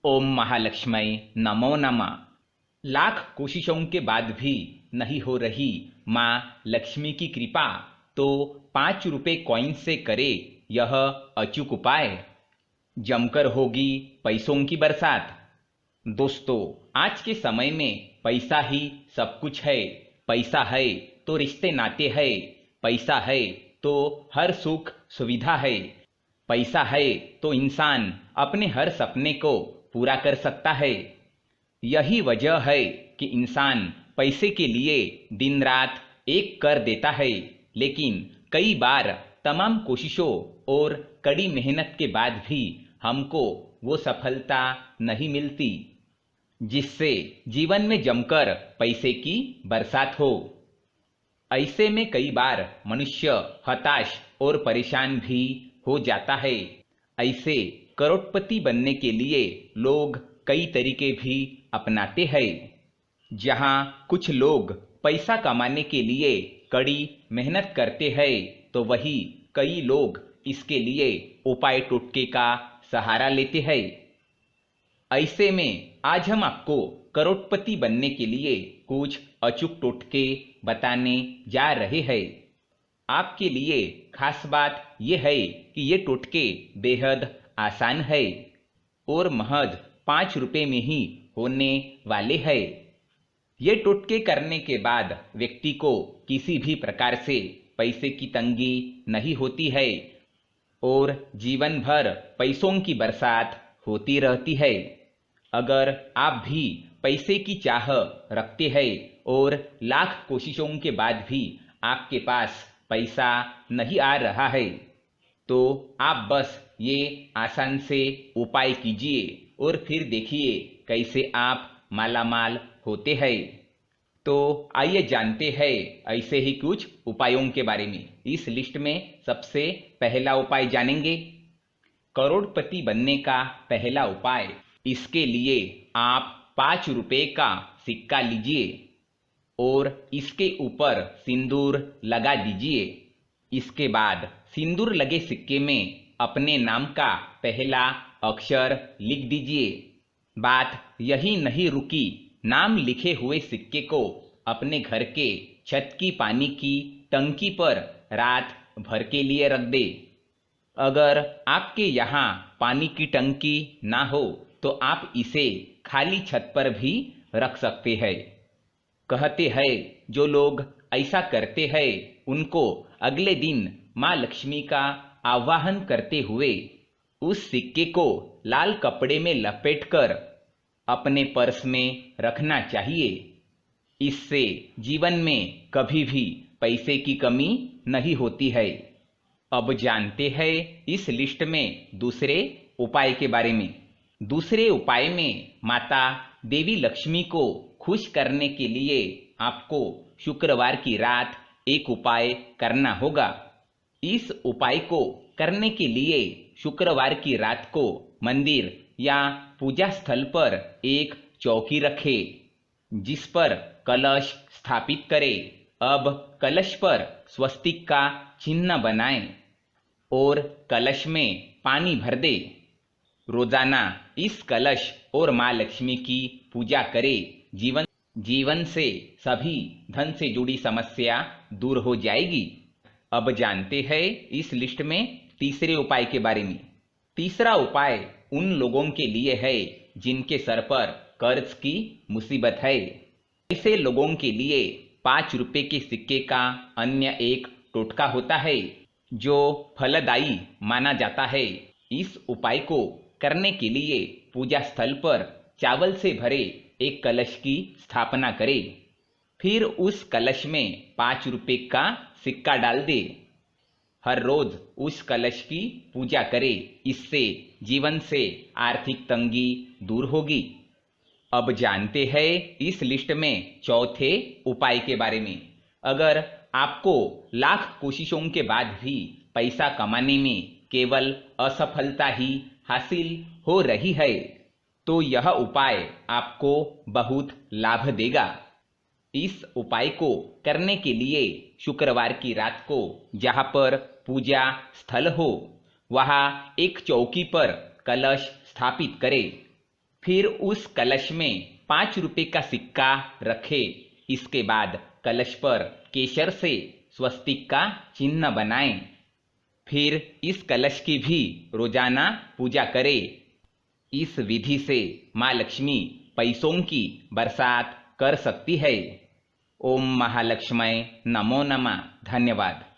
ओम महालक्ष्मी नमो नमः। लाख कोशिशों के बाद भी नहीं हो रही माँ लक्ष्मी की कृपा, तो 5 रुपए कॉइन से करे यह अचूक उपाय, जमकर होगी पैसों की बरसात। दोस्तों, आज के समय में पैसा ही सब कुछ है। पैसा है तो रिश्ते नाते है, पैसा है तो हर सुख सुविधा है, पैसा है तो इंसान अपने हर सपने को पूरा कर सकता है। यही वजह है कि इंसान पैसे के लिए दिन रात एक कर देता है, लेकिन कई बार तमाम कोशिशों और कड़ी मेहनत के बाद भी हमको वो सफलता नहीं मिलती जिससे जीवन में जमकर पैसे की बरसात हो। ऐसे में कई बार मनुष्य हताश और परेशान भी हो जाता है। ऐसे करोड़पति बनने के लिए लोग कई तरीके भी अपनाते हैं। जहां कुछ लोग पैसा कमाने के लिए कड़ी मेहनत करते हैं, तो वही कई लोग इसके लिए उपाय टोटके का सहारा लेते हैं। ऐसे में आज हम आपको करोड़पति बनने के लिए कुछ अचूक टोटके बताने जा रहे हैं। आपके लिए खास बात यह है कि ये टोटके बेहद आसान है और महज 5 रुपए में ही होने वाले हैं। ये टोटके करने के बाद व्यक्ति को किसी भी प्रकार से पैसे की तंगी नहीं होती है और जीवन भर पैसों की बरसात होती रहती है। अगर आप भी पैसे की चाह रखते हैं और लाख कोशिशों के बाद भी आपके पास पैसा नहीं आ रहा है, तो आप बस ये आसान से उपाय कीजिए और फिर देखिए कैसे आप मालामाल होते हैं। तो आइए जानते हैं ऐसे ही कुछ उपायों के बारे में। इस लिस्ट में सबसे पहला उपाय जानेंगे करोड़पति बनने का पहला उपाय। इसके लिए आप 5 रुपए का सिक्का लीजिए और इसके ऊपर सिंदूर लगा दीजिए। इसके बाद सिंदूर लगे सिक्के में अपने नाम का पहला अक्षर लिख दीजिए। बात यही नहीं रुकी, नाम लिखे हुए सिक्के को अपने घर के छत की पानी की टंकी पर रात भर के लिए रख दे। अगर आपके यहाँ पानी की टंकी ना हो तो आप इसे खाली छत पर भी रख सकते हैं। कहते हैं जो लोग ऐसा करते हैं उनको अगले दिन माँ लक्ष्मी का आवाहन करते हुए उस सिक्के को लाल कपड़े में लपेटकर अपने पर्स में रखना चाहिए। इससे जीवन में कभी भी पैसे की कमी नहीं होती है। अब जानते हैं इस लिस्ट में दूसरे उपाय के बारे में। दूसरे उपाय में माता देवी लक्ष्मी को खुश करने के लिए आपको शुक्रवार की रात एक उपाय करना होगा। इस उपाय को करने के लिए शुक्रवार की रात को मंदिर या पूजा स्थल पर एक चौकी रखें जिस पर कलश स्थापित करें। अब कलश पर स्वस्तिक का चिन्ह बनाएं और कलश में पानी भर दे। रोजाना इस कलश और माँ लक्ष्मी की पूजा करें। जीवन से सभी धन से जुड़ी समस्या दूर हो जाएगी। अब जानते हैं इस लिस्ट में तीसरे उपाय के बारे में। तीसरा उपाय उन लोगों के लिए है जिनके सर पर कर्ज की मुसीबत है। ऐसे लोगों के लिए 5 रुपए के सिक्के का अन्य एक टोटका होता है जो फलदायी माना जाता है। इस उपाय को करने के लिए पूजा स्थल पर चावल से भरे एक कलश की स्थापना करें। फिर उस कलश में 5 रुपए का सिक्का डाल दे। हर रोज उस कलश की पूजा करें। इससे जीवन से आर्थिक तंगी दूर होगी। अब जानते हैं इस लिस्ट में चौथे उपाय के बारे में। अगर आपको लाख कोशिशों के बाद भी पैसा कमाने में केवल असफलता ही हासिल हो रही है, तो यह उपाय आपको बहुत लाभ देगा। इस उपाय को करने के लिए शुक्रवार की रात को जहां पर पूजा स्थल हो वहां एक चौकी पर कलश स्थापित करें। फिर उस कलश में 5 रुपए का सिक्का रखे। इसके बाद कलश पर केसर से स्वस्तिक का चिन्ह बनाएं। फिर इस कलश की भी रोजाना पूजा करें। इस विधि से माँ लक्ष्मी पैसों की बरसात कर सकती है। ओम महालक्ष्मी नमो नमः। धन्यवाद।